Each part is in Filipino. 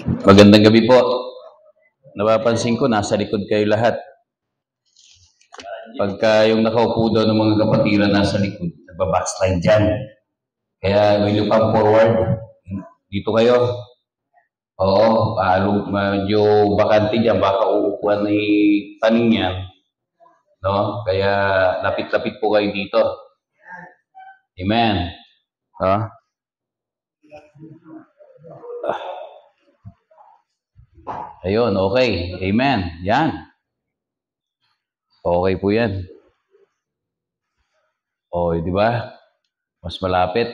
Magandang gabi po. Napapansin ko, nasa likod kayo lahat. Pagka yung nakaupo daw ng mga kapatiran nasa likod, nagbabackslide dyan. Kaya will you come forward? Dito kayo. Oo, medyo bakante dyan, baka uupuan ni taning yan. No? Kaya lapit-lapit po kayo dito. Amen. Ayun, okay. Amen. Yan. Okay po yan. O, di ba? Mas malapit.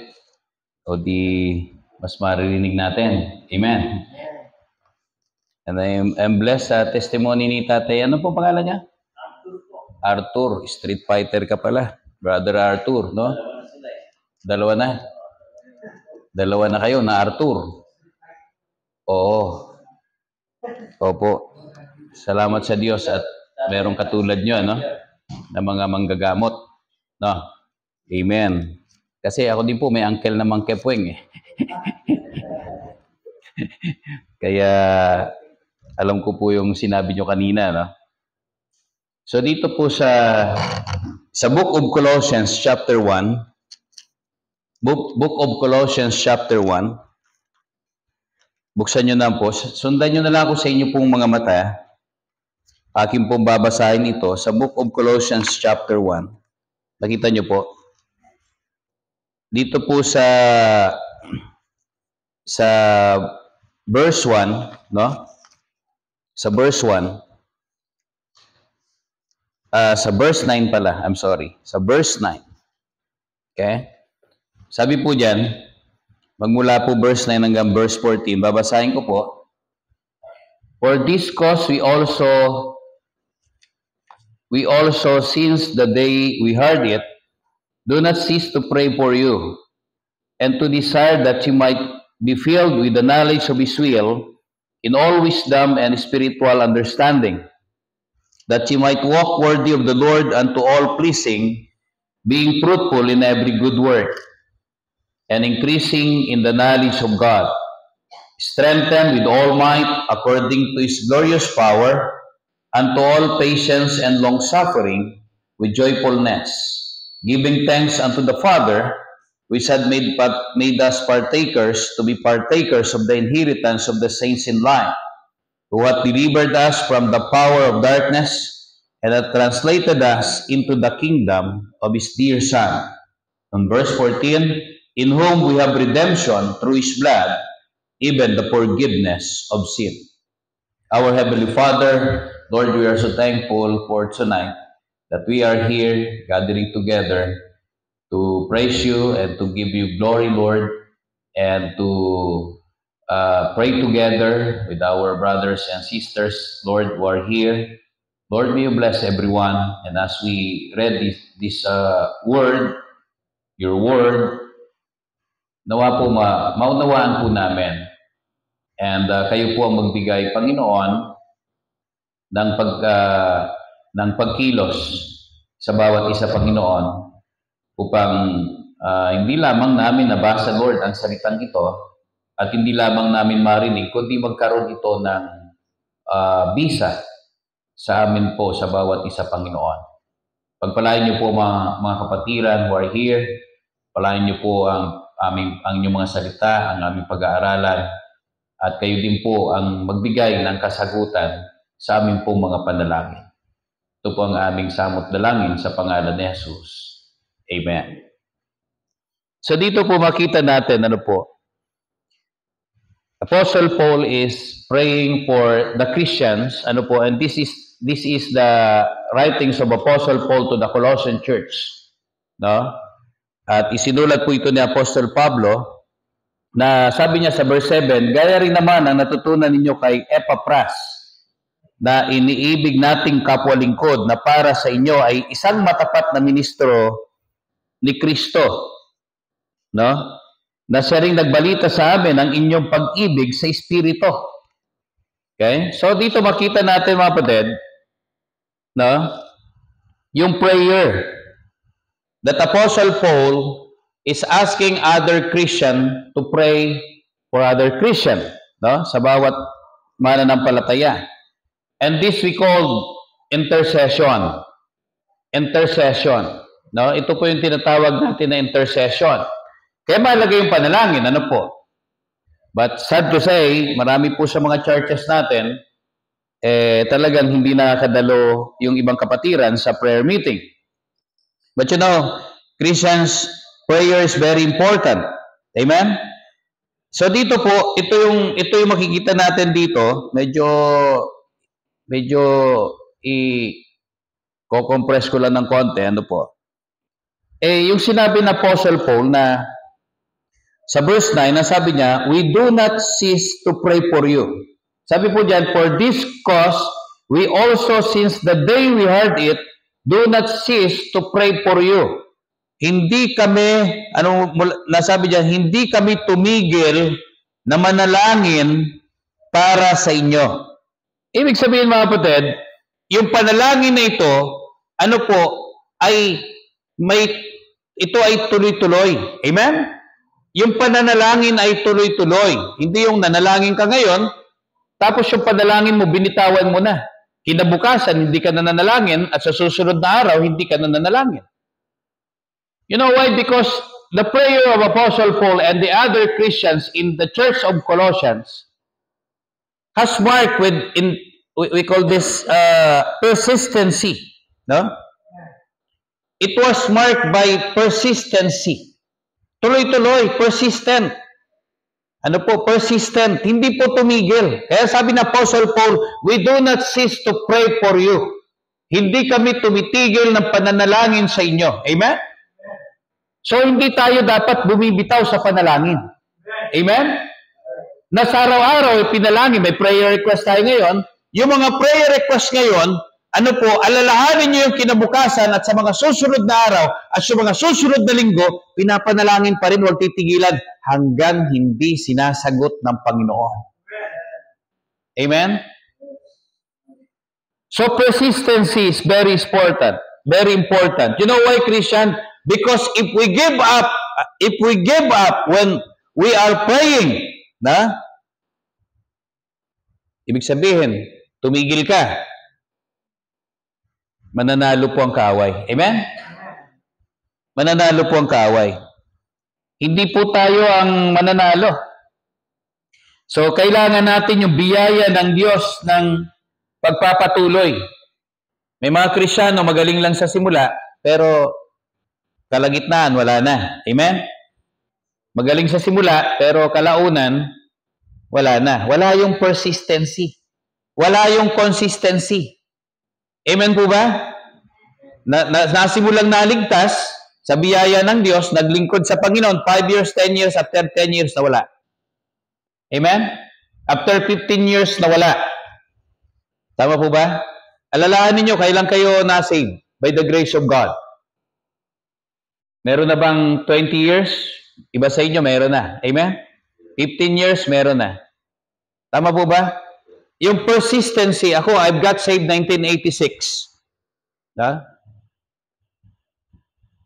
O di, mas maririnig natin. Amen. And I'm blessed sa testimony ni tatay. Ano po pangalan niya? Arthur. Street fighter ka pala. Brother Arthur, no? Dalawa na. Dalawa na kayo na Arthur. Oo. Opo. Salamat sa Diyos at merong katulad nyo, no? Na mga manggagamot. No? Amen. Kasi ako din po may uncle na mangkepweng eh. Kaya alam ko po yung sinabi nyo kanina, no? So dito po sa Book of Colossians chapter 1, Book of Colossians chapter 1, buksan nyo na po. Sundan nyo na lang ako sa inyo pong mga mata. Akin pong babasahin ito sa Book of Colossians chapter 1. Nakita nyo po. Dito po sa verse 1, no? Sa verse 1, sa verse 9 pala, I'm sorry. Sa verse 9. Okay? Sabi po diyan, magmula po verse 9 hanggang verse 14, babasahin ko po. For this cause we also since the day we heard it, do not cease to pray for you, and to desire that you might be filled with the knowledge of His will, in all wisdom and spiritual understanding, that you might walk worthy of the Lord unto all pleasing, being fruitful in every good work, and increasing in the knowledge of God, strengthened with all might according to His glorious power, unto all patience and long-suffering with joyfulness, giving thanks unto the Father, which had made us partakers to be partakers of the inheritance of the saints in light, who hath delivered us from the power of darkness, and hath translated us into the kingdom of His dear Son. On verse 14, in whom we have redemption through His blood, even the forgiveness of sin. Our Heavenly Father, Lord, we are so thankful for tonight that we are here gathering together to praise You and to give You glory, Lord, and to pray together with our brothers and sisters, Lord, who are here. Lord, may You bless everyone. And as we read this word, Your word, nawa po maunawaan po namin. And kayo po ang magbigay, Panginoon, ng pagkilos sa bawat isa, Panginoon, upang hindi lamang namin nabasa, Lord, ang salitang ito, at hindi lamang namin marinig, kundi magkaroon ito ng bisa sa amin po, sa bawat isa, Panginoon. Pagpalain Niyo po mga kapatiran who are here. Palain Niyo po ang inyong mga salita, ang aming pag-aaralan, at kayo din po ang magbigay ng kasagutan sa aming pong mga panalangin. Ito po ang aming samot dalangin sa pangalan ni Jesus. Amen. So dito po makita natin, Apostle Paul is praying for the Christians, and this is the writings of Apostle Paul to the Colossian church, no? At isinulat po ito ni Apostle Pablo, na sabi niya sa verse 7, gaya rin naman ang natutunan ninyo kay Epaphras, na iniibig nating kapwa-lingkod, na para sa inyo ay isang matapat na ministro ni Kristo, no? Na siya ring nagbalita sa amin ang inyong pag-ibig sa Espiritu. Okay? So dito makita natin, mga kapatid, no? Yung prayer that Apostle Paul is asking other Christian to pray for other Christian. no? Sa bawat mananampalataya. And this we call intercession. Intercession. No? Ito po yung tinatawag natin na intercession. Kaya mahalaga yung panalangin, ano po? But sad to say, marami po sa mga churches natin, talagang hindi nakakadalo yung ibang kapatiran sa prayer meeting. But you know, Christians, prayer is very important. Amen? So dito po, ito yung makikita natin dito, medyo i-compress ko lang ng konti, ano po? Yung sinabi na Apostle Paul na sa verse 9, nasabi niya, we do not cease to pray for you. Sabi po diyan, for this cause, we also, since the day we heard it, do not cease to pray for you. Hindi kami, nasabi diyan, hindi kami tumigil na manalangin para sa inyo. Ibig sabihin mga kapatid, yung panalangin na ito, ito ay tuloy-tuloy. Amen? Yung pananalangin ay tuloy-tuloy. Hindi yung nanalangin ka ngayon, tapos yung panalangin mo, binitawan mo na. Kinabukasan, hindi ka na nanalangin, at sa susunod na araw, hindi ka na nanalangin. You know why? Because the prayer of Apostle Paul and the other Christians in the Church of Colossians has marked we call this persistency. No? It was marked by persistency. Tuloy-tuloy, persistent. Ano po? Persistent. Hindi po tumigil. Kaya sabi na Apostle Paul, we do not cease to pray for you. Hindi kami tumitigil ng pananalangin sa inyo. Amen? So, hindi tayo dapat bumibitaw sa panalangin. Amen? Na sa araw-araw, pinalangin, may prayer request tayo ngayon. Yung mga prayer request ngayon, alalahanin nyo yung kinabukasan at sa mga susunod na araw at sa mga susunod na linggo, pinapanalangin pa rin, huwag titigilan hanggang hindi sinasagot ng Panginoon. Amen? So persistency is very important. Very important. You know why, Christian? Because if we give up when we are praying, ibig sabihin, tumigil ka, mananalo po ang kaaway. Amen? Mananalo po ang kaaway. Hindi po tayo ang mananalo. So, kailangan natin yung biyaya ng Diyos ng pagpapatuloy. May mga Kristiyano magaling lang sa simula, pero kalagitnaan, wala na. Amen? Magaling sa simula, pero kalaunan, wala na. Wala yung persistency. Wala yung consistency. Amen po ba? Nasimulang naligtas sa biyaya ng Diyos, naglingkod sa Panginoon, 5 years, 10 years, after 10 years, nawala. Amen? After 15 years, nawala. Tama po ba? Alalahanin nyo, kailan kayo na-save? By the grace of God. Meron na bang 20 years? Iba sa inyo, meron na. Amen? 15 years, meron na. Tama po ba? Yung persistency, I've got saved 1986.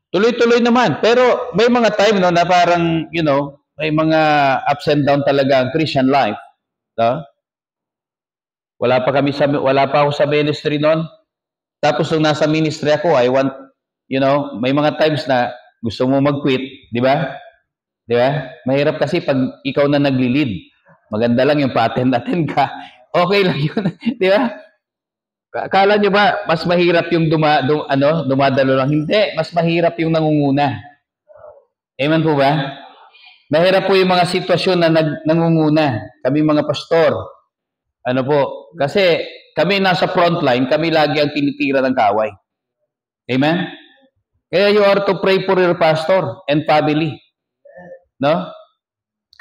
Tuloy-tuloy naman. Pero may mga time na parang, may mga ups and down talaga ang Christian life. Wala pa ako sa ministry noon. Tapos nung nasa ministry ako, may mga times na gusto mo mag-quit, di ba? Di ba? Mahirap kasi pag ikaw na nagli-lead. Maganda lang yung pa-attend ka. Okay lang yun. Di ba? Akala nyo ba, mas mahirap yung dumadalo lang? Hindi. Mas mahirap yung nangunguna. Amen po ba? Mahirap po yung mga sitwasyon na nangunguna. Kami mga pastor. Kasi kami nasa frontline, kami lagi ang tinitira ng kaaway. Amen? Kaya you are to pray for your pastor and family. No?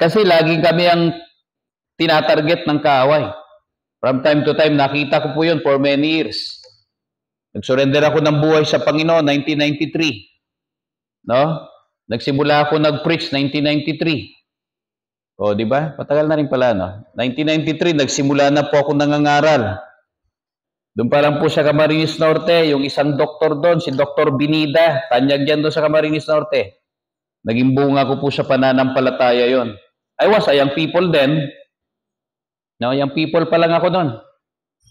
Kasi lagi kami ang tinatarget ng kaaway. From time to time, nakita ko po yun for many years. Nag-surrender ako ng buhay sa Panginoon, 1993. No? Nagsimula ako nag-preach, 1993. O, di ba? Patagal na rin pala, no? 1993, nagsimula na po ako nangangaral. Doon pa lang po sa Camarines Norte, yung isang doktor doon, si Dr. Binida, tanyag yan doon sa Camarines Norte. Naging bunga ko po sa pananampalataya yon. I was a young people then. No, young people pa lang ako noon.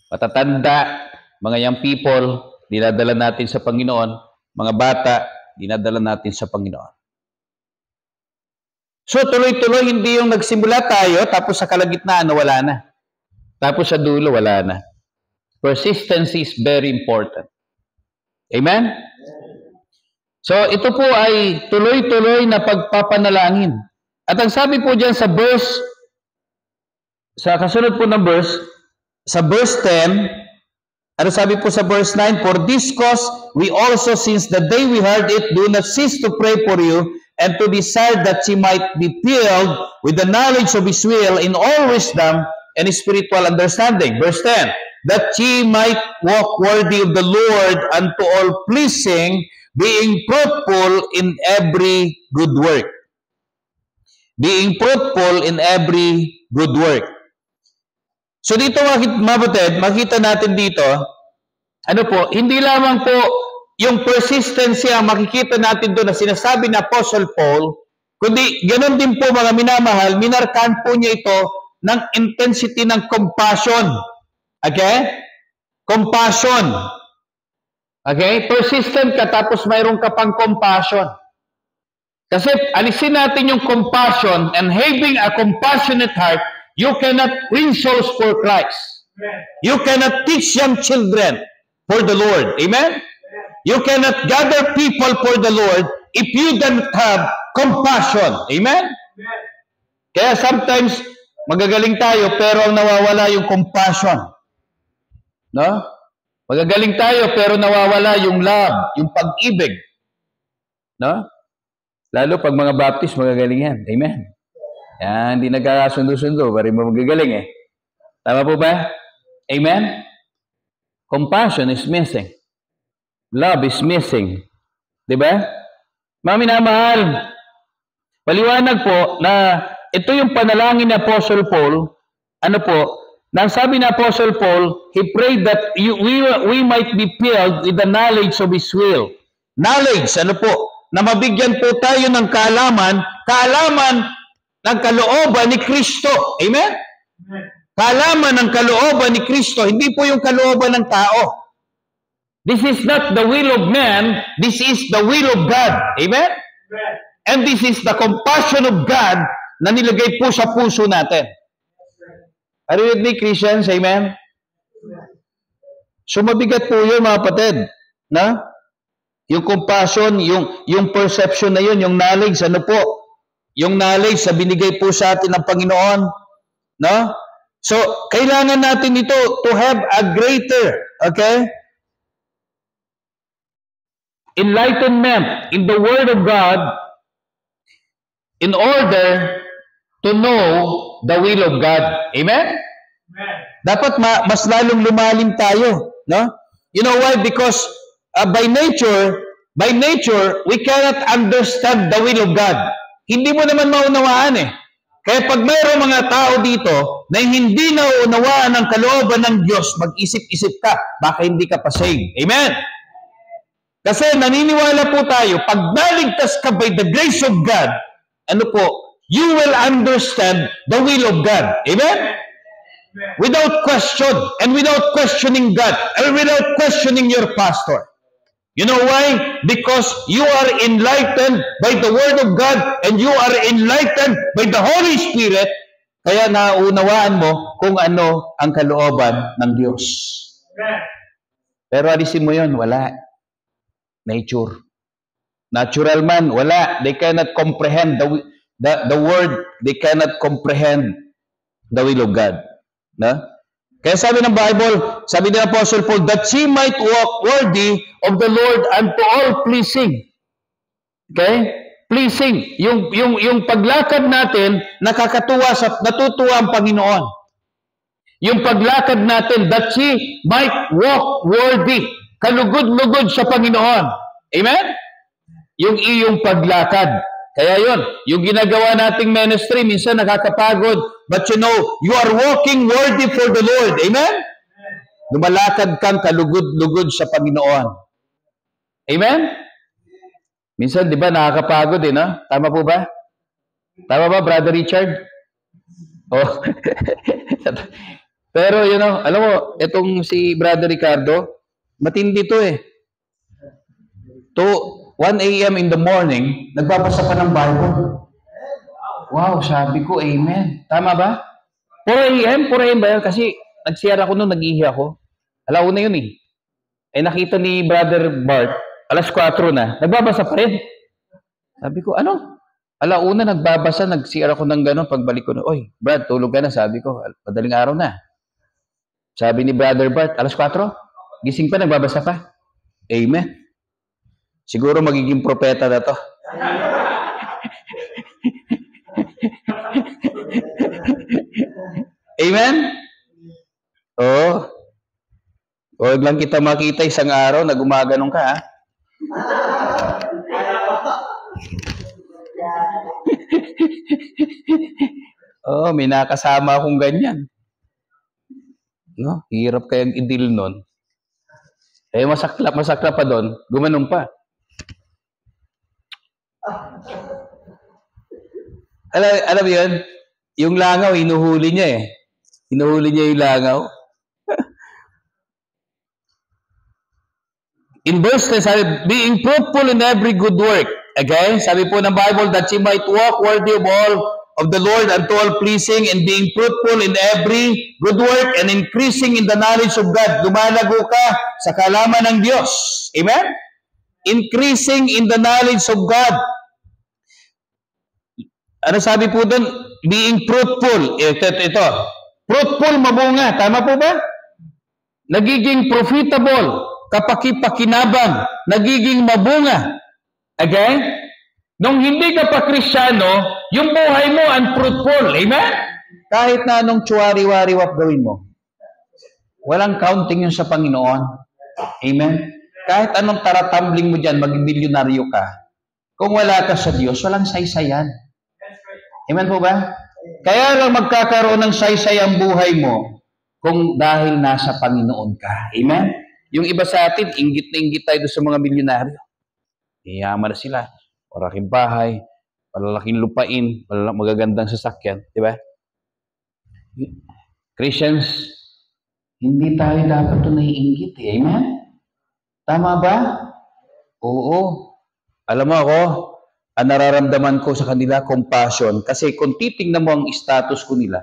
Matatanda, mga young people, dinadala natin sa Panginoon. Mga bata, dinadala natin sa Panginoon. So, tuloy-tuloy, hindi yung nagsimula tayo, tapos sa kalagitnaan, wala na. Tapos sa dulo, wala na. Persistence is very important. Amen? So, ito po ay tuloy-tuloy na pagpapanalangin. At ang sabi po dyan sa verse, sa kasunod po ng verse, sa verse 10, ano sabi po sa verse 9? For this cause, we also, since the day we heard it, do not cease to pray for you, and to desire that ye might be filled with the knowledge of His will in all wisdom and spiritual understanding. Verse 10, that ye might walk worthy of the Lord unto all pleasing, being fruitful in every good work. Being fruitful in every good work. So dito mabatid, makita natin dito, ano po, hindi lamang po yung persistency ang makikita natin doon na sinasabi ni Apostle Paul, kundi ganoon din po mga minamahal, minarkan po niya ito ng intensity ng compassion. Okay? Compassion. Okay? Persistent ka tapos mayroon ka pang compassion. Kasi alisin natin yung compassion, and having a compassionate heart, you cannot win souls for Christ. You cannot teach young children for the Lord. Amen? You cannot gather people for the Lord if you don't have compassion. Amen? Kaya sometimes, magagaling tayo, pero ang nawawala yung compassion. No? Magagaling tayo, pero nawawala yung love, yung pag-ibig. No? Lalo pag mga Baptist, magagaling yan. Amen? Yan, hindi nagkakasundo-sundo, pari mo magagaling eh. Tama po ba? Amen? Compassion is missing. Love is missing. Diba? Mga minamahal, paliwanag po na ito yung panalangin ni Apostle Paul. Ano po? Nang sabi ni Apostle Paul, he prayed that we might be filled with the knowledge of His will. Knowledge, ano po? Na mabigyan po tayo ng kaalaman ng kalooban ni Kristo. Amen? Kaalaman ng kalooban ni Kristo, hindi po yung kalooban ng tao. This is not the will of man, this is the will of God. Amen? And this is the compassion of God na nilagay po sa puso natin. Are you with me, Christians? Amen? So mabigat po yun, mga kapatid. Na? Yung compassion, yung perception na yun, yung knowledge, ano po? Yung knowledge na binigay po sa atin ng Panginoon. No? So, kailangan natin ito to have a greater, okay? Enlightenment in the Word of God in order to know the will of God. Amen? Amen. Dapat mas lalong lumalim tayo. No? You know why? Because by nature, we cannot understand the will of God. Hindi mo naman maunawaan eh. Kaya pag mayroong mga tao dito na hindi nauunawaan ang kalooban ng Diyos, mag-isip-isip ka, baka hindi ka pa saved. Amen? Kasi naniniwala po tayo, pag naligtas ka by the grace of God, ano po, you will understand the will of God. Amen? Without question, and without questioning God, and without questioning your pastor. You know why? Because you are enlightened by the Word of God, and you are enlightened by the Holy Spirit, kaya naunawaan mo kung ano ang kalooban ng Diyos. Pero alisin mo yun, wala. Nature. Natural man, wala. They cannot comprehend the word. They cannot comprehend the will of God. No? Kaya sabi ng Bible, sabi ng Apostle Paul, that she might walk worthy of the Lord unto all pleasing. Okay? Pleasing. Yung paglakad natin, natutuwa ang Panginoon. Yung paglakad natin, that she might walk worthy. Kalugod-lugod sa Panginoon. Amen? Yung iyong paglakad. Kaya yun, yung ginagawa nating ministry, minsan nakakapagod. But you know, you are walking worthy for the Lord. Amen? Lumalakad kang kalugod-lugod sa Panginoon. Amen? Minsan, di ba, nakakapagod eh, no? Tama po ba? Tama ba, Brother Richard? Oh. Pero, alam mo, itong si Brother Ricardo, matindi to eh. To 1 a.m. in the morning, nagbabasa pa ng Bible. Wow, sabi ko, amen. Tama ba? 4 a.m.? 4 a.m. ba yan? Kasi nag-share ako nung nag-ihi ako. Alauna yun eh. Nakita ni Brother Bart, alas 4 na, nagbabasa pa rin. Sabi ko, ano? Alauna, nagbabasa, nag-share ako ng gano'n. Pagbalik ko na, oy, Brad, tulog ka na. Sabi ko, madaling araw na. Sabi ni Brother Bart, alas 4, gising pa, nagbabasa pa. Amen. Siguro magiging propeta na to. Amen? Oo. Huwag lang kita makita isang araw na gumaganong ka, ha? Oo, may nakasama akong ganyan. No? Hirap kayang i-deal nun. Masaklap pa doon, gumanong pa. Alam mo yun? Yung langaw, hinuhuli niya eh. Hinuhuli niya yung langaw. In verse 10, sabi, being fruitful in every good work. Okay? Sabi po ng Bible, that she might walk worthy of all of the Lord unto all pleasing, and being fruitful in every good work and increasing in the knowledge of God. Lumalago ka sa kaalaman ng Diyos. Amen? Increasing in the knowledge of God. Ano sabi po doon? Being fruitful. Ito. Fruitful, mabunga. Tama po ba? Nagiging profitable. Kapaki-pakinabang. Nagiging mabunga. Okay? Nung hindi ka pa Kristyano, yung buhay mo unfruitful. Amen? Kahit na anong tsuwari-wariwap gawin mo. Walang counting yun sa Panginoon. Amen? Kahit anong taratambling mo dyan, maging milyonaryo ka. Kung wala ka sa Diyos, walang saysayan. Amen po ba? Kaya lang magkakaroon ng saysay ang buhay mo kung dahil nasa Panginoon ka. Amen? Yung iba sa atin, inggit na inggit tayo sa mga milyonaryo. Iyaman na sila. Malaking bahay, malalaking lupain, magagandang sasakyan. Di ba? Christians, hindi tayo dapat ito naiinggit. Amen? Tama ba? Oo. Alam mo ako, ang nararamdaman ko sa kanila, compassion. Kasi kung titingnan mo ang status ko nila,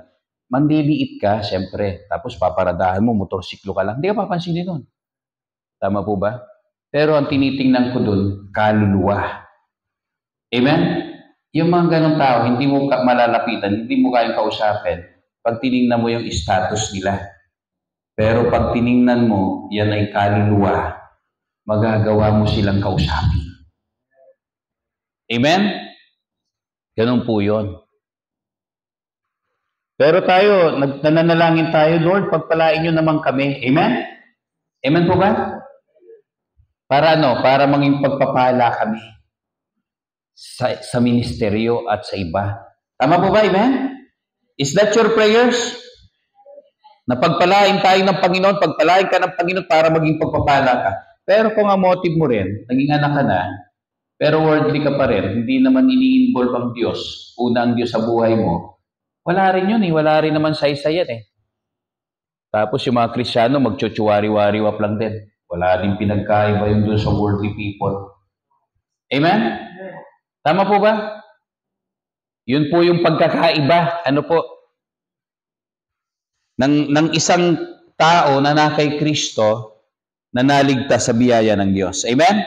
mandiliit ka, siyempre. Tapos paparadahan mo, motorsiklo ka lang. Hindi ka papansinin nun. Tama po ba? Pero ang tinitingnan ko dun, kaluluwa. Amen? Yung mga ganong tao, hindi mo malalapitan, hindi mo kayang kausapin pag tiningnan mo yung status nila. Pero pag tiningnan mo, yan ay kaluluwa, magagawa mo silang kausapin. Amen? Ganun po yun. Pero tayo, nananalangin tayo, Lord, pagpalain nyo naman kami. Amen? Amen po ba? Para ano? Para maging pagpapala kami sa ministeryo at sa iba. Tama po ba? Amen? Is that your prayers? Na pagpalain tayo ng Panginoon, pagpalain ka ng Panginoon para maging pagpapala ka. Pero kung ang motive mo rin, naging anak ka na, pero worldly ka pa rin, hindi naman ini-involve ang Diyos, una ang Diyos sa buhay mo, wala rin yun eh. Wala rin naman saysayan eh. Tapos yung mga Kristyano, magchuchuwari-wariwap lang din. Wala rin pinagkaiba yung doon sa worldly people. Amen? Tama po ba? Yun po yung pagkakaiba. Ano po? Ng isang tao na kay Kristo na naligtas sa biyaya ng Diyos. Amen?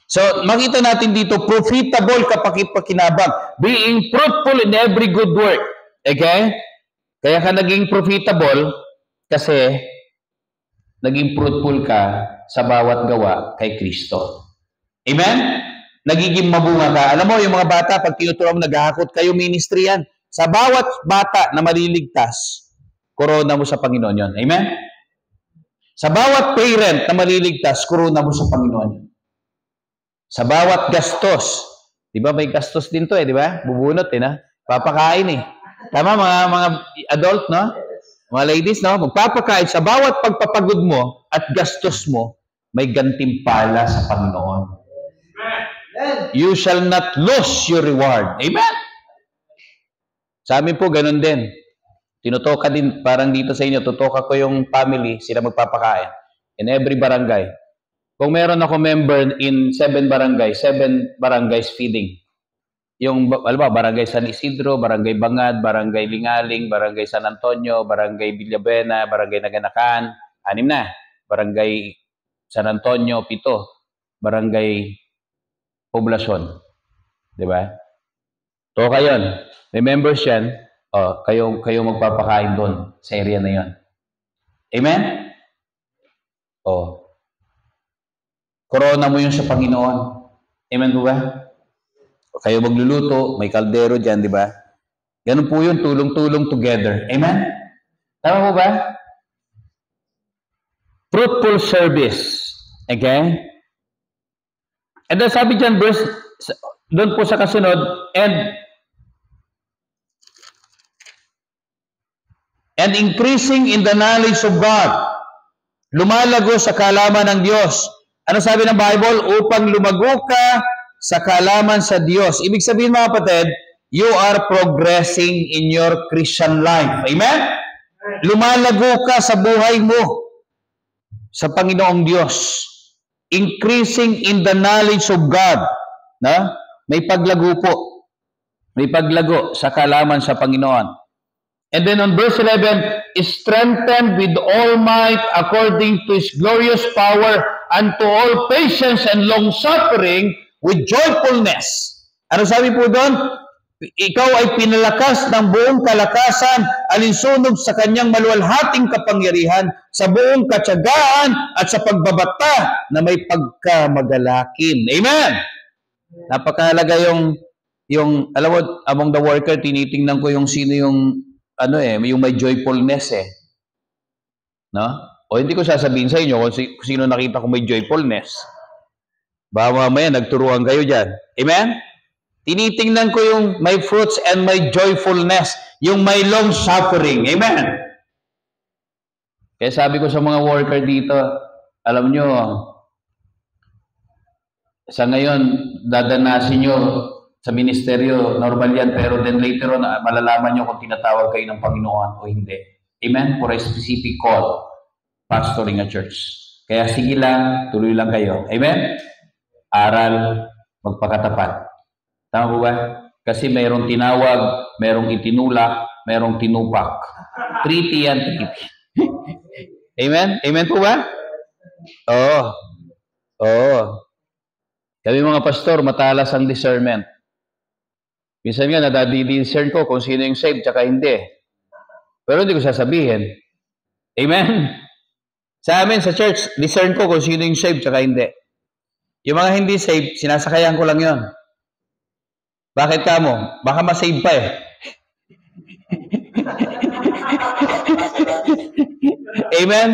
So, makita natin dito, profitable kapaki-pakinabang. Being fruitful in every good work. Okay? Kaya ka naging profitable kasi naging fruitful ka sa bawat gawa kay Kristo. Amen? Nagiging mabunga ka. Alam mo, yung mga bata, pag tinuturuan mo, naghahakot kayo, ministry yan. Sa bawat bata na maliligtas, korona mo sa Panginoon yon. Amen? Sa bawat parent na maliligtas, korona mo sa Panginoon yon. Sa bawat gastos, di ba may gastos din to di ba? Bubunot na. Papakain Tama mga adult, no? Mga ladies, no? Magpapakain sa bawat pagpapagod mo at gastos mo, may gantimpala sa Panginoon. You shall not lose your reward. Amen? Sa amin po, ganun din. Tinutoka din, parang dito sa inyo, tutoka ko yung family, sila magpapakain. In every barangay. Kung meron ako member in 7 barangays feeding. Yung, alam ba, Barangay San Isidro, Barangay Bangad, Barangay Lingaling, Barangay San Antonio, Barangay Villabuena, Barangay Naganakan, 6 na. Barangay San Antonio, 7. Barangay Poblacion. Di ba? To kayo. May members yan. Kayo magpapakain doon sa area na yon. Amen? Corona mo yun sa Panginoon. Amen po ba? Kayo magluluto, may kaldero dyan, di ba? Ganun po yun, tulong-tulong together. Amen? Tama po ba? Fruitful service. Okay? And then sabi dyan, verse, doon po sa kasunod, and increasing in the knowledge of God. Lumalago sa kaalaman ng Diyos. Ano sabi ng Bible? Upang lumago ka sa kaalaman sa Diyos. Ibig sabihin mga kapatid, you are progressing in your Christian life. Amen? Lumalago ka sa buhay mo sa Panginoong Diyos. Increasing in the knowledge of God. Na? May paglago po. May paglago sa kaalaman sa Panginoon. And then on verse 11, is strengthened with all might according to His glorious power unto all patience and long-suffering with joyfulness. Ano sabi po doon? Ikaw ay pinalakas ng buong kalakasan alinsunog sa kanyang maluwalhating kapangyarihan sa buong katyagaan at sa pagbabata na may pagkamagalakin. Amen! Napakahalaga yung alam mo, among the worker, tinitingnan ko yung sino yung yung may joyfulness No? O hindi ko sasabihin sa inyo kung sino nakita ko may joyfulness. Baka mamaya nagturuan kayo dyan. Amen? Tinitingnan ko yung may fruits and may joyfulness. Yung may long suffering. Amen? Kaya sabi ko sa mga worker dito, alam nyo, sa ngayon, dadanasin nyo sa ministeryo, normal yan, pero then later on, malalaman nyo kung tinatawag kayo ng Panginoon o hindi. Amen? For a specific call, pastoring a church. Kaya sige lang, tuloy lang kayo. Amen? Aral, magpakatapat. Tama po ba? Kasi mayroong tinawag, mayroong itinulak, mayroong tinupak. Treaty yan, treaty. Amen? Amen po ba? Oo. Kami mga pastor, matalas ang discernment. Minsan nga, nadadi-discern ko kung sino yung saved, tsaka hindi. Pero hindi ko sasabihin. Amen? Sa amin, sa church, discern ko kung sino yung saved, tsaka hindi. Yung mga hindi saved, sinasakayan ko lang yon. Bakit ka mo? Baka masave pa Amen?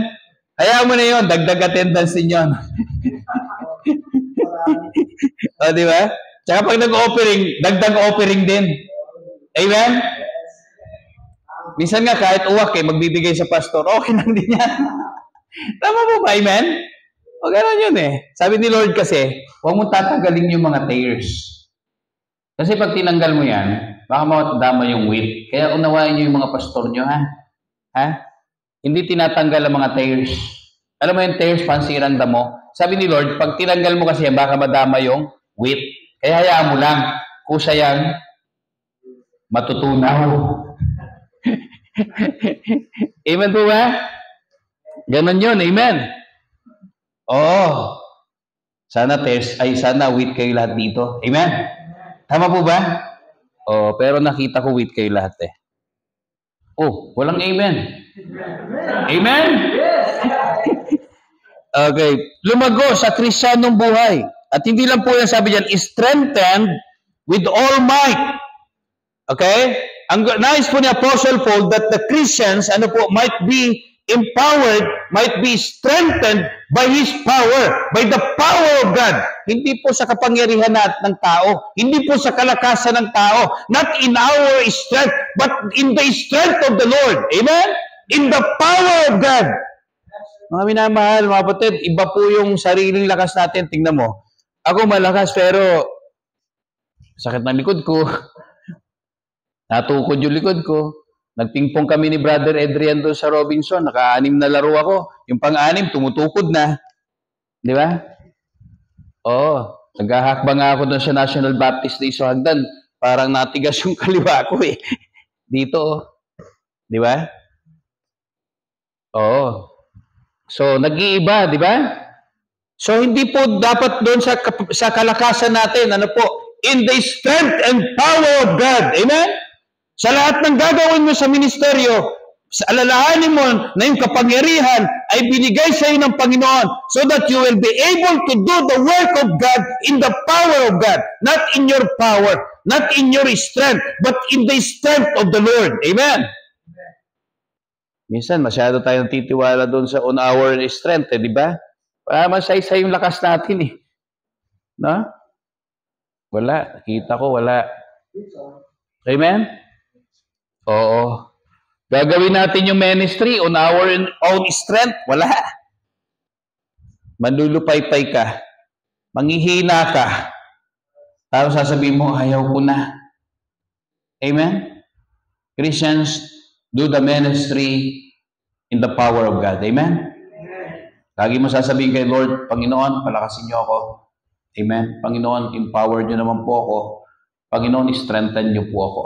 Hayaan mo na yun, dagdag attendance din yun. Di ba? Tsaka pag nag-offering, dagdag offering din. Amen? Minsan nga kahit uwak magbibigay sa pastor, okay lang din yan. Tama po ba? Amen? O gano'n yun Sabi ni Lord kasi, huwag mo tatanggalin yung mga tares. Kasi pag tinanggal mo yan, baka matadama yung wheat. Kaya unawain nyo yung mga pastor nyo, ha? Hindi tinatanggal ang mga tares. Alam mo yung tares, pansirang damo. Sabi ni Lord, pag tinanggal mo kasi yan, baka madama yung wheat. Kaya hayaan mo lang. Kusa yan, matutunaw. Amen po ba? Ganon yun, amen. Sana wheat kayo lahat dito. Amen? Tama po ba? Pero nakita ko wheat kayo lahat walang amen. Amen? Okay. Lumago sa Kristiyanong buhay. At hindi lang po yan sabi dyan, is strengthened with all might. Okay? Ang nais po ni Apostle Paul that the Christians, might be empowered, might be strengthened by His power, by the power of God. Hindi po sa kapangyarihan ng tao, hindi po sa kalakasan ng tao, not in our strength, but in the strength of the Lord. Amen? In the power of God. Mga minamahal, mga kapatid, iba po yung sariling lakas natin. Tingnan mo. Ako malakas, pero sakit ng likod ko. Natukod yung likod ko. Nagpingpong kami ni Brother Adrian doon sa Robinson. Naka-anim na laro ako. Yung pang-anim, tumutukod na. Di ba? Oo. Naghahakbang ako doon sa National Baptist Day sa Hagdan. Parang natigas yung kaliwa ko eh. Dito. Di ba? Oo. So, nag-iiba, di ba? So, hindi po dapat doon sa kalakasan natin, ano po, in the strength and power of God. Amen? Sa lahat ng gagawin mo sa ministeryo, alalahanin mo na yung kapangyarihan ay binigay sa iyo ng Panginoon so that you will be able to do the work of God in the power of God. Not in your power, not in your strength, but in the strength of the Lord. Amen? Minsan, masyado tayong titiwala doon sa on our strength, di ba? Para masay-say yung lakas natin eh. No? Wala. Kita ko, wala. Amen? Oo. Gagawin natin yung ministry on our own strength? Wala. Manlulupay-pay ka. Manghihina ka. Tapos sasabihin mo, ayaw ko na. Amen? Christians, do the ministry in the power of God. Amen? Lagi mo sasabihin kay Lord, Panginoon, palakasin niyo ako. Amen? Panginoon, empower niyo naman po ako. Panginoon, strengthen niyo po ako.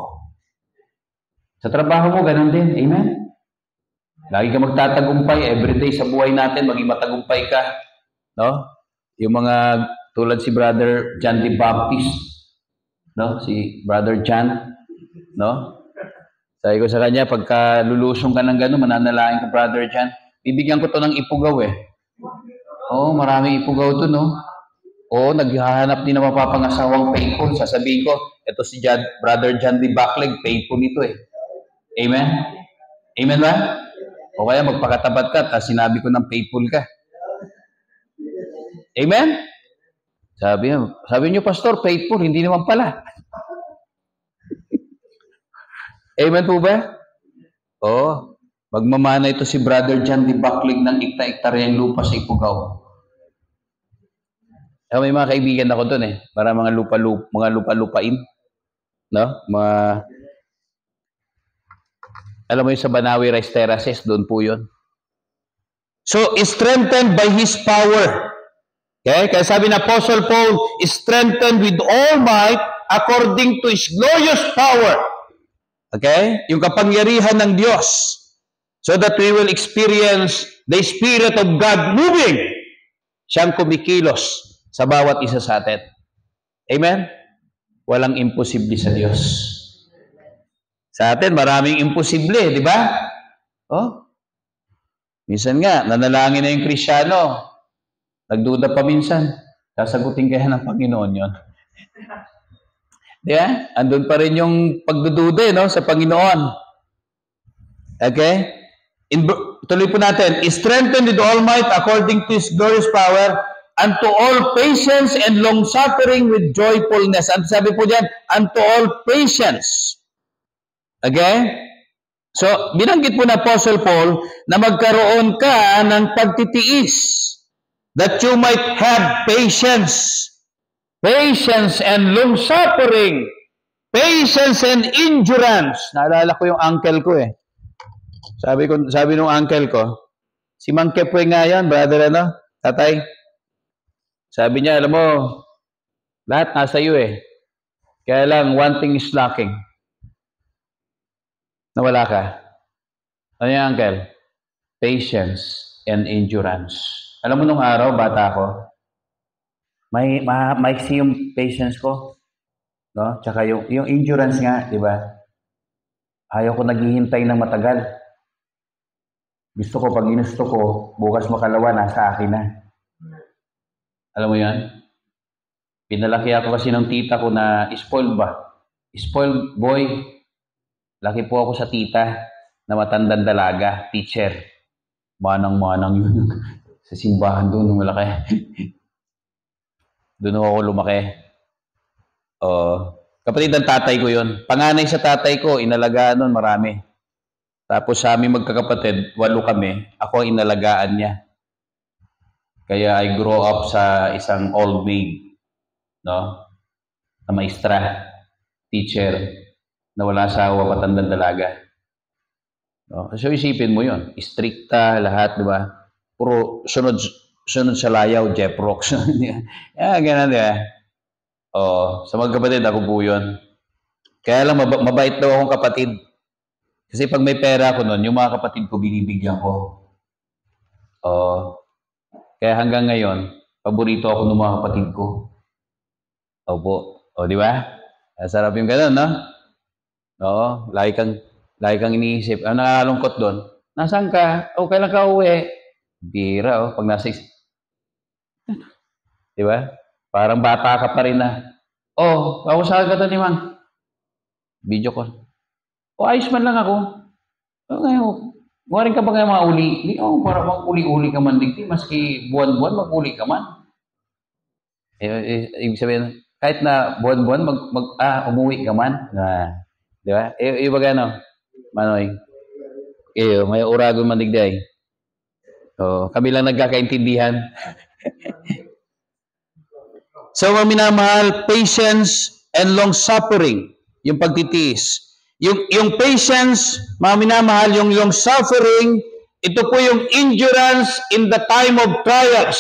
Sa trabaho mo, ganun din. Amen? Lagi ka magtatagumpay everyday sa buhay natin, maging matagumpay ka. No? Yung mga tulad si Brother John the Baptist. No? Si Brother John. No? Sabi ko sa kanya, pagka lulusong ka ng gano'n, mananalain ka, Brother John. Bibigyan ko to ng ipugaw eh. Oo, maraming ipugaw to, no? Oo, naghahanap din ng mapapangasawang faithful. Sasabihin ko, ito si Brother John D. Backleg, faithful ito eh. Amen? Amen ba? O kaya magpakatapat ka, tapos sinabi ko ng faithful ka. Amen? Sabi niyo, Pastor, faithful, hindi naman pala. Amen po ba? Oo. Magmamana ito si Brother John D. Backleg ng ikta-iktaryang lupa sa Ipugaw. May mga kaibigan ako doon eh. Para mga lupa-lupain. No? Alam mo yung sa Banawi Rice Terraces, doon po yun. So, strengthened by His power. Okay? Kaya sabi na Apostle Paul, strengthened with all might according to His glorious power. Okay? Yung kapangyarihan ng Diyos. So that we will experience the Spirit of God moving. Siyang kumikilos sa bawat isa sa atin. Amen? Walang imposible sa Diyos. Sa atin, maraming imposible, di ba? Oh? Minsan nga, nanalangin na yung Kristyano. Nagduda pa minsan. Sasagutin kaya ng Panginoon yon. Di ba? Andun pa rin yung pagdududa, no? Sa Panginoon. Okay? Tuloy po natin. Strengthened with all might according to His glorious power, unto all patience and long-suffering with joyfulness. Ang sabi po dyan, unto all patience. Okay? So, binanggit po na Apostle Paul na magkaroon ka ng pagtitiis that you might have patience. Patience and long-suffering. Patience and endurance. Naalala ko yung uncle ko eh. Sabi nung uncle ko, si Mang Kepwe nga yan, brother tatay. Sabi niya, alam mo, lahat nasa iyo eh. Kaya lang, one thing is lacking. Nawala ka. Ano yung uncle? Patience and endurance. Alam mo nung araw, bata ko, may yung patience ko. No? Tsaka yung endurance nga, di ba? Ayaw ko naghihintay ng matagal. Gusto ko, pag ginusto ko, bukas makalawa, nasa akin na. Alam mo yan? Pinalaki ako kasi ng tita ko na spoiled ba? Spoiled boy. Laki po ako sa tita na matandang dalaga, teacher. Manang-manang yun. Sa simbahan doon, nung malaki. Doon ako lumaki. Kapatid ng tatay ko yun. Panganay sa tatay ko, inalagaan nun, marami. Tapos sa aming magkakapatid, 8 kami, ako ang inalagaan niya. Kaya I grew up sa isang old maid, no? Na maestra, teacher, na wala asawa, matandang dalaga. No? So isipin mo yun. Stricta, lahat, di ba? Puro sunod sa layaw, Jeff Rocks. Ganun, di ba? Sa mga kapatid, ako po yun. Kaya lang, mabait daw akong kapatid. Kasi pag may pera ako nun, yung mga kapatid ko, binibigyan ko. Kaya hanggang ngayon, paborito ako ng mga kapatid ko. Opo. Di ba? Sarap yung ganun, no? Oo. Lagi kang iniisip. Ang nakakalungkot doon, nasaan ka? Kailan ka uwi? Bira, pag nasa di ba? Parang bata ka pa rin na. Kausap ka to ni Mang. Video call. Ayos man lang ako. Ngayon, maring ka ba ngayon mauli? Para mag-uli-uli ka man digdi, maski buwan-buwan mag-uli ka man. Ibig sabihin, kahit na buwan-buwan umuwi ka man. Di ba? Iba gano? Manoy. May uragon man digdi. Kami lang nagkakaintindihan. So, minamahal, patience and long-suffering, yung pagtitiis. Yung patience, mga minamahal, yung long-suffering, ito po yung endurance in the time of trials.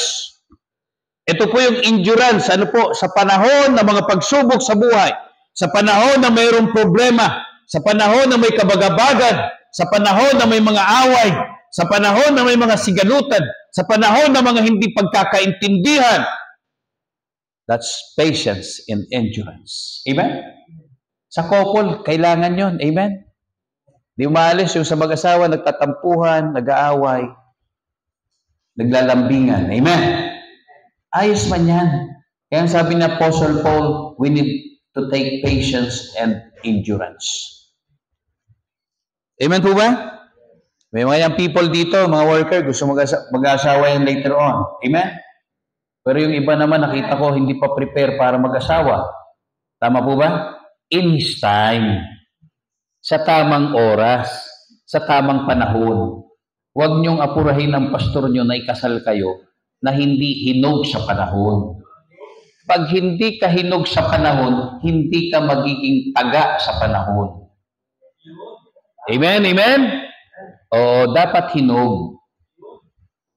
Ito po yung endurance, sa panahon ng mga pagsubok sa buhay, sa panahon na mayroong problema, sa panahon na may kabagabagan, sa panahon na may mga away, sa panahon na may mga sigalutan, sa panahon na mga hindi pagkakaintindihan. That's patience and endurance. Amen? Sa couple, kailangan yon. Amen? Di umaalis yung sa mag-asawa, nagtatampuhan, nag-aaway, naglalambingan. Amen? Ayos man yan. Kaya sabi ni Apostle Paul, we need to take patience and endurance. Amen po ba? May mga young people dito, mga worker, gusto mag-asawa yan later on. Amen? Pero yung iba naman, nakita ko, hindi pa prepare para mag-asawa. Tama po ba? In His time. Sa tamang oras. Sa tamang panahon. Huwag niyong apurahin ang pastor niyo na ikasal kayo na hindi hinog sa panahon. Pag hindi ka hinog sa panahon, hindi ka magiging taga sa panahon. Amen? Amen? Dapat hinog.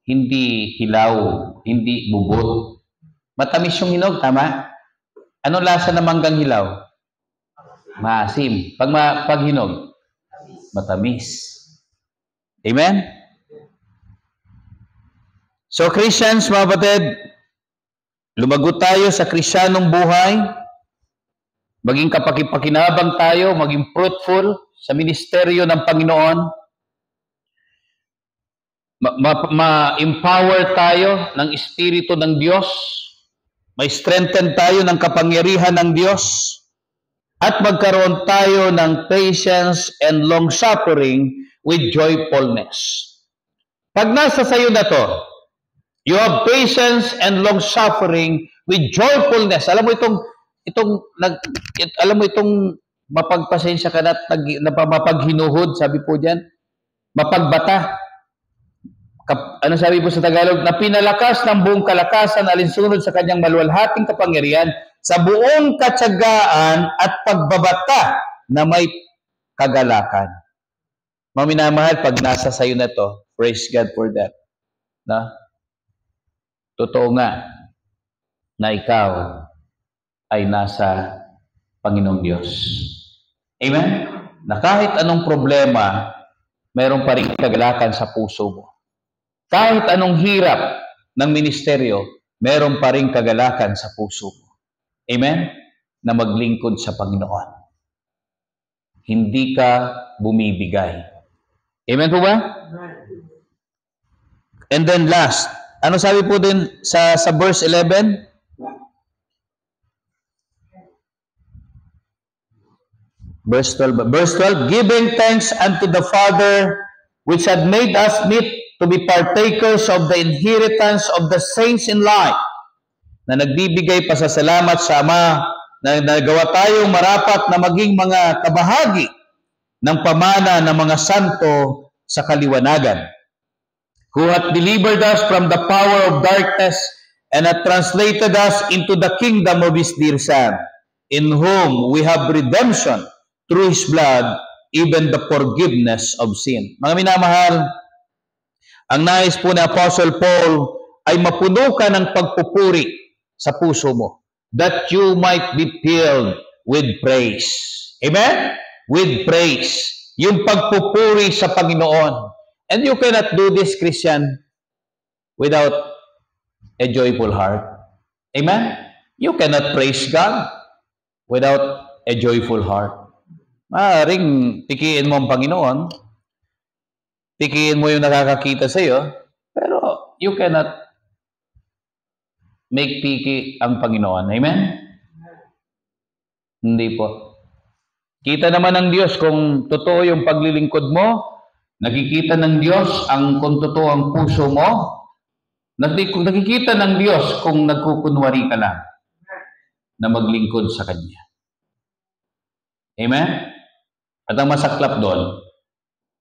Hindi hilaw, hindi bubot. Matamis yung hinog, tama? Anong lasa ng manggang hilaw? Maasim. Pag hinog, matamis. Amen? So, Christians, mga batid, lumago tayo sa Krisyanong buhay, maging kapakipakinabang tayo, maging fruitful sa ministeryo ng Panginoon, ma-empower tayo ng Espiritu ng Diyos, may strengthen tayo ng kapangyarihan ng Diyos, at magkaroon tayo ng patience and long-suffering with joyfulness. Pag nasa sayo na to, you have patience and long-suffering with joyfulness. Alam mo itong mapagpasensya ka na mapaghinuhod, sabi po diyan, mapagbata. Ano sabi po sa Tagalog? Na pinalakas ng buong kalakasan alinsunod sa kanyang maluwalhating kapangyarihan sa buong katsagaan at pagbabata na may kagalakan. Maminamahal, pag nasa sayo na to, praise God for that. Na? Totoo nga na ikaw ay nasa Panginoong Diyos. Amen? Na kahit anong problema, mayroon pa rin kagalakan sa puso mo. Kahit anong hirap ng ministeryo, meron pa rin kagalakan sa puso mo. Amen? Na maglingkod sa Panginoon. Hindi ka bumibigay. Amen po ba? And then last, ano sabi po din sa verse 11? Verse 12, giving thanks unto the Father, which had made us meet to be partakers of the inheritance of the saints in light, na nagbibigay pasasalamat sa Ama na nagawa tayong marapat na maging mga kabahagi ng pamana ng mga santo sa kaliwanagan, who hath delivered us from the power of darkness and hath translated us into the kingdom of His dear Son, in whom we have redemption through His blood, even the forgiveness of sin. Mga minamahal, ang nais po ni Apostle Paul ay mapuno ka ng pagpupuri sa puso mo, that you might be filled with praise. Amen? With praise. Yung pagpupuri sa Panginoon. And you cannot do this, Christian, without a joyful heart. Amen? You cannot praise God without a joyful heart. Maaaring pikiin mo ang Panginoon, pikiin mo yung nakakakita sa iyo, pero you cannot make piki ang Panginoon. Amen? Hindi po. Kita naman ng Diyos kung totoo yung paglilingkod mo, nakikita ng Diyos kung totoo ang puso mo, nakikita ng Diyos kung nagkukunwari ka lang na maglingkod sa Kanya. Amen? At ang masaklap doon,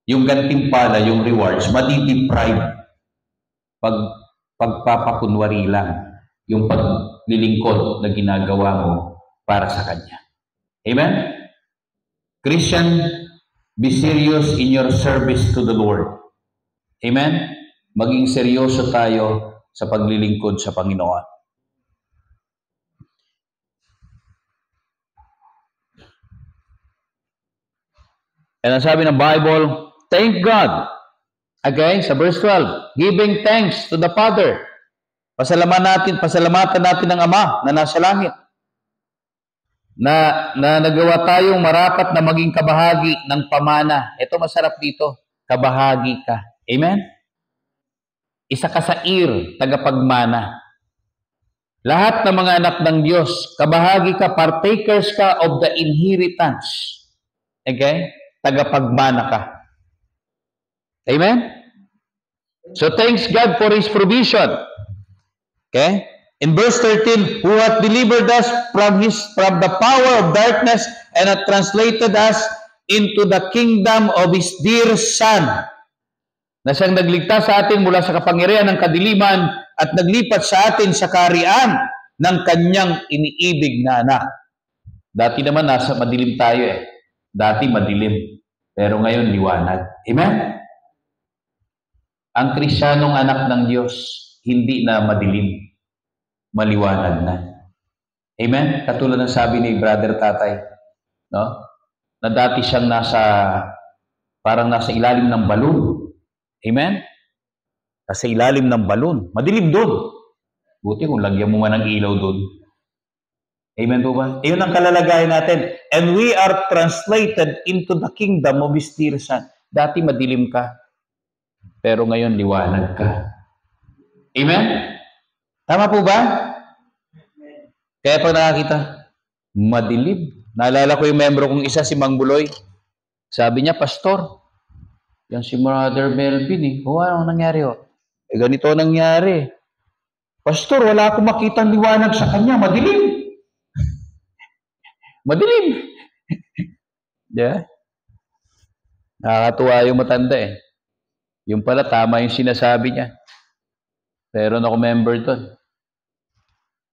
yung gantimpala, yung rewards, matideprive pagpapakunwari lang yung paglilingkod na ginagawa mo para sa Kanya. Amen? Christian, be serious in your service to the Lord. Amen? Maging seryoso tayo sa paglilingkod sa Panginoon. And ang sabi ng Bible, thank God. Okay, sa verse 12, giving thanks to the Father. Pasalamatan natin ang Ama na nasa langit. Na nagawa tayong marapat na maging kabahagi ng pamana. Ito masarap dito, kabahagi ka. Amen? Isa ka sa tagapagmana. Lahat ng mga anak ng Diyos, kabahagi ka, partakers ka of the inheritance. Okay? Tagapagmana ka. Amen? So thanks God for His provision. Okay? In verse 13, who hath delivered us from the power of darkness and hath translated us into the kingdom of His dear Son. Na siyang nagligtas sa atin mula sa kapangyarihan ng kadiliman at naglipat sa atin sa kaharian ng Kanyang iniibig na anak. Dati naman nasa madilim tayo eh. Dati madilim. Pero ngayon liwanag. Amen? Ang Kristiyanong anak ng Diyos, hindi na madilim. Maliwanag na. Amen? Katulad ng sabi ni Brother Tatay, no? Na dati siyang parang nasa ilalim ng balon. Amen? Nasa ilalim ng balon. Madilim doon. Buti kung lagyan mo man ng ilaw doon. Amen po ba? Iyon ang kalalagayan natin. And we are translated into the kingdom of His dear Son. Dati madilim ka, pero ngayon liwanag ka. Amen? Tama po ba? Kaya pag nakakita, madilim. Naalala ko yung membro kong isa, si Mang Buloy. Sabi niya, Pastor, yan si Brother Melvin eh. Anong nangyari ho? Ganito nangyari. Pastor, wala akong makitang liwanag sa kanya. Madilim. Madilim. Yeah. Nakakatuwa yung matanda eh. Yung pala, tama yung sinasabi niya. Pero ako member doon.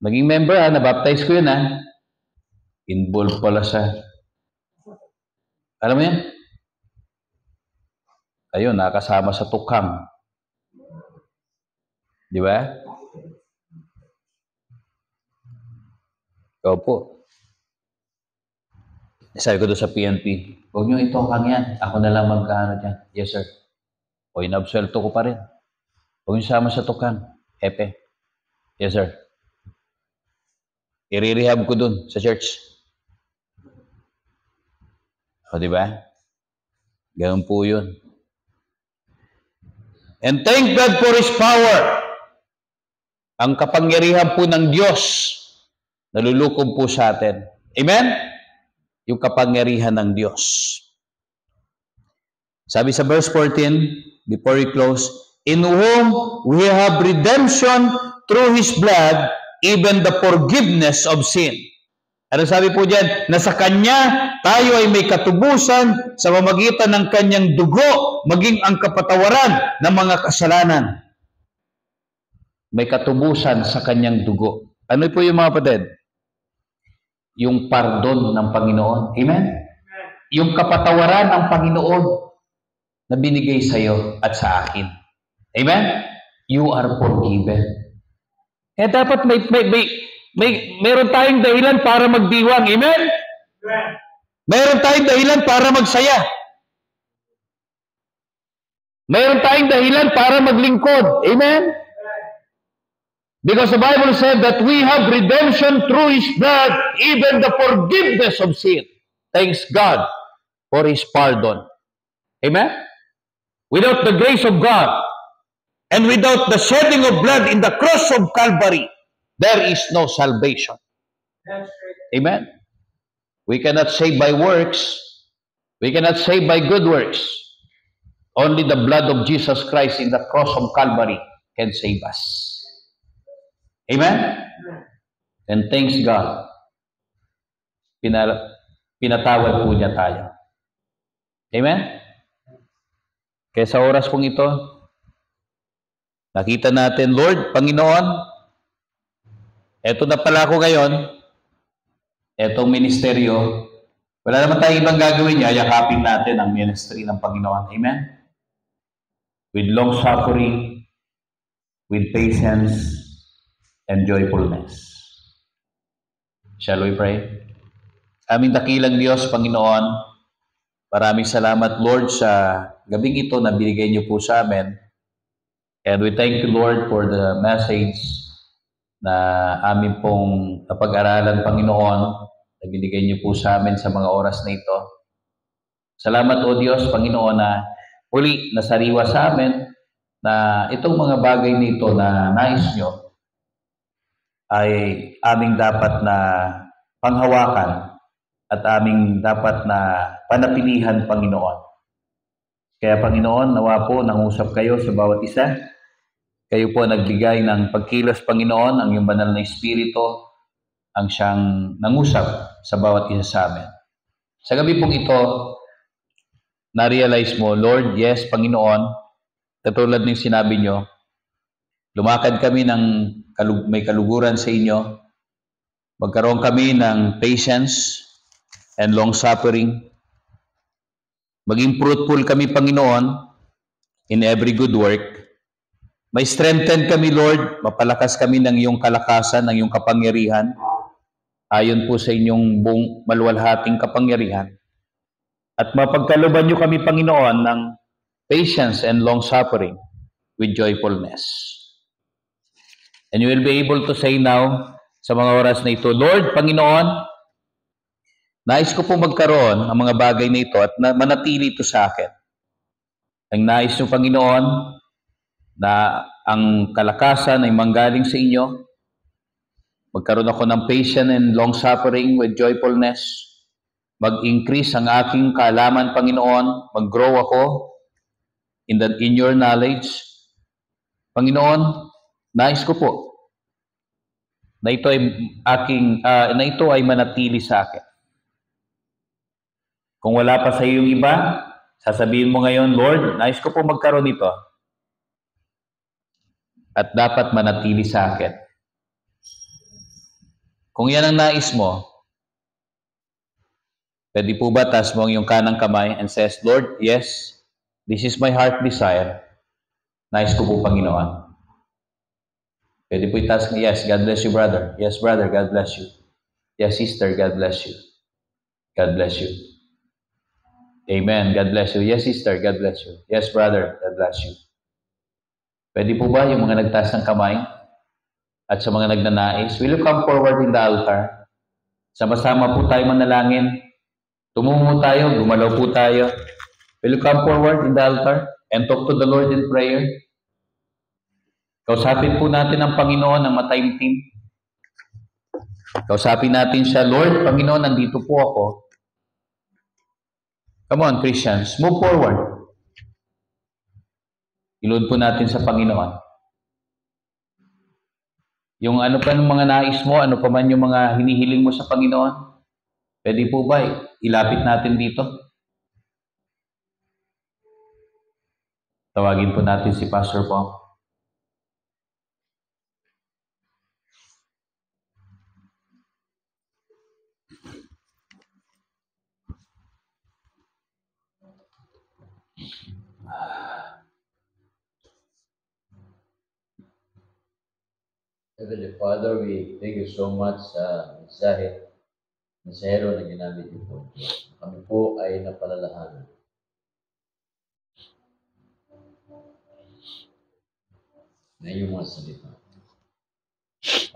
Naging member nabaptize ko yun Involved pala sa... Alam mo yan? Ayun, nakasama sa tukhang. Di ba? Ikaw po. Sabi ko doon sa PNP, huwag nyo itokang yan. Ako na lang magkano dyan. Yes, sir. O inabsuelto ko pa rin. Huwag nyo sama sa tukhang. Epe. Yes, sir. I-rehab ko doon sa church. O, di ba? Ganun po yun. And thank God for His power. Ang kapangyarihan po ng Diyos nalulukob po sa atin. Amen? Yung kapangyarihan ng Diyos. Sabi sa verse 14, before we close, in whom we have redemption through His blood, even the forgiveness of sin. Ano sabi po diyan? Na sa Kanya, tayo ay may katubusan sa pamamagitan ng Kanyang dugo, maging ang kapatawaran ng mga kasalanan. May katubusan sa Kanyang dugo. Ano po yung mga kapatid? Yung pardon ng Panginoon. Amen? yung kapatawaran ng Panginoon na binigay sa iyo at sa akin. Amen? You are forgiven. Kaya dapat meron tayong dahilan para magdiwang. Amen? Meron tayong dahilan para magsaya. Meron tayong dahilan para maglingkod. Amen? Because the Bible said that we have redemption through His blood, even the forgiveness of sin. Thanks God for His pardon. Amen? Without the grace of God, and without the shedding of blood in the cross of Calvary, there is no salvation. Amen? We cannot save by works. We cannot save by good works. Only the blood of Jesus Christ in the cross of Calvary can save us. Amen? And thanks God, pinatawad po niya tayo. Amen? Kaya sa oras pong ito, nakita natin, Lord, Panginoon, eto na pala ako ngayon, etong ministeryo, wala naman tayong ibang gagawin niya, yakapin natin ang ministry ng Panginoon. Amen? With long suffering, with patience, and joyfulness. Shall we pray? Aming dakilang Diyos, Panginoon, maraming salamat, Lord, sa gabing ito na binigay niyo po sa amin. And we thank you, Lord, for the message na amin pong napag-aralan, Panginoon, na binigay niyo po sa amin sa mga oras na ito. Salamat, O Diyos, Panginoon, na uli nasariwa sa amin na itong mga bagay nito na nais nyo ay aming dapat na panghawakan at aming dapat na panapilihan, Panginoon. Kaya, Panginoon, nawa po nangusap kayo sa bawat isa. Kayo po nagbigay ng pagkilos, Panginoon, ang iyong banal na Espiritu ang siyang nangusap sa bawat isa sa amin. Sa gabi pong ito, na-realize mo, Lord, yes, Panginoon, katulad ng sinabi nyo, lumakad kami ng may kaluguran sa inyo, magkaroon kami ng patience and long suffering, maging fruitful kami, Panginoon, in every good work. May strengthen kami, Lord, mapalakas kami ng iyong kalakasan, ng iyong kapangyarihan, ayon po sa inyong buong maluwalhating kapangyarihan. At mapagkaluban niyo kami, Panginoon, ng patience and long suffering with joyfulness. And you will be able to say now, sa mga oras na ito, Lord, Panginoon, nais ko po magkaroon ng mga bagay na ito at manatili ito sa akin. Ang nais niyo, Panginoon, na ang kalakasan ay manggaling sa inyo, magkaroon ako ng patience and long suffering with joyfulness, mag-increase ang aking kaalaman, Panginoon, mag-grow ako in your knowledge. Panginoon, nais ko po na ito ay manatili sa akin. Kung wala pa sa iyong iba, sasabihin mo ngayon, Lord, nais ko po magkaroon nito. At dapat manatili sa akin. Kung yan ang nais mo, pwede po ba taas mo ang iyong kanang kamay and says, Lord, yes, this is my heart desire. Nais ko po, Panginoon. Pwede po itaas mo, yes, God bless you, brother. Yes, brother, God bless you. Yes, sister, God bless you. God bless you. Amen, God bless you. Yes, sister, God bless you. Yes, brother, God bless you. Pwede po ba yung mga nagtaas ng kamay at sa mga nagnanais, will you come forward in the altar? Sama-sama po tayo manalangin. Tumungo tayo, gumalaw po tayo. Will you come forward in the altar and talk to the Lord in prayer? Kausapin po natin ang Panginoon ng mataimtim. Kausapin natin siya, Lord, Panginoon, nandito po ako. Come on, Christians, move forward. Ilod po natin sa Panginoon. Yung ano pa ng mga nais mo, ano pa man yung mga hinihiling mo sa Panginoon, pwede po ba ilapit natin dito? Tawagin po natin si Pastor Paul. Heavenly Father, we thank you so much sa mensahero na ginamit niyo po. Kami po ay napalalahanan na iyong mga salita.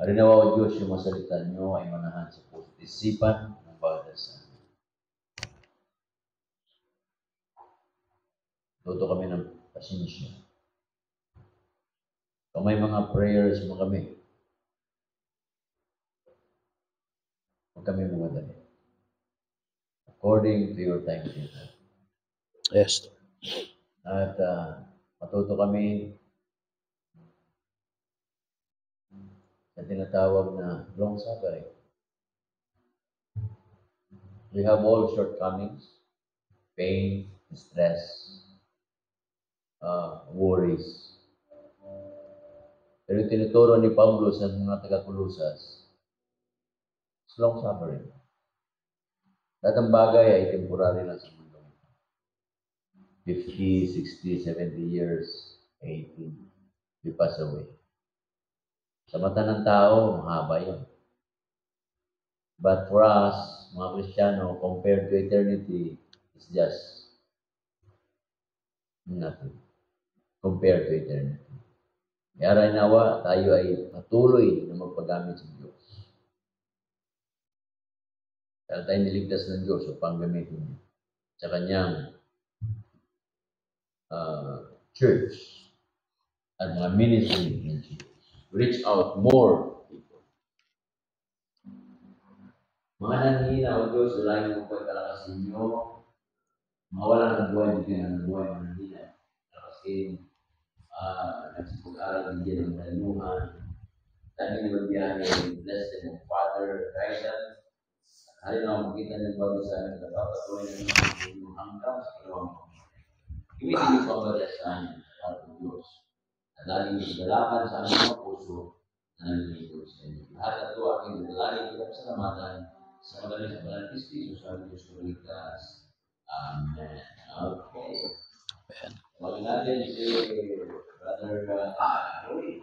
Harinawa o Diyos, yung mga salita niyo ay manahan sa puso't isipan ng bawat isa. Tuto kami ng pasensya. Kung may mga prayers mo kami, huwag kami mamadali. According to your timetable. Yes. At matuto kami sa tinatawag na long suffering. We have all shortcomings, pain, stress, worries. Pero tinuturo ni Pablo sa mga taga-Kulosas, is long suffering. Lahat ng bagay ay temporary lang sa mundo. 50, 60, 70 years, 80, we pass away. Sa mata ng tao, mahaba yun. But for us, mga Kristiyano, compared to eternity, it's just nothing compared to eternity. Kaya rin nawa, tayo ay patuloy na magpagamit sa Diyos. Kaya tayo niligtas ng Diyos upang gamitin niya sa kanyang church at mga ministry in Jesus. Reach out more people. Mga nanghihina o Diyos, dalangin mo po kalakas ninyo. Mga walang nagbuhay, hindi na nagbuhay, mga nanghihina. Kasi nagsipag-aral din din ng daluhan. Dahil naman biyahe, bless them, Father, guide them. Hari na makita ng bago sa amin, napapatuloy na ng hanggang sa kalawang mga. Ibigay ko ba sa amin, sa Diyos. At laging nagdalakan sa aming mga puso na nalilito sa inyo. Lahat at ito aking nagdalangin at salamatan sa magaling sa Banal Kristo sa Diyos ko ligtas. Amen. Okay. Wag natin si Brother Roy.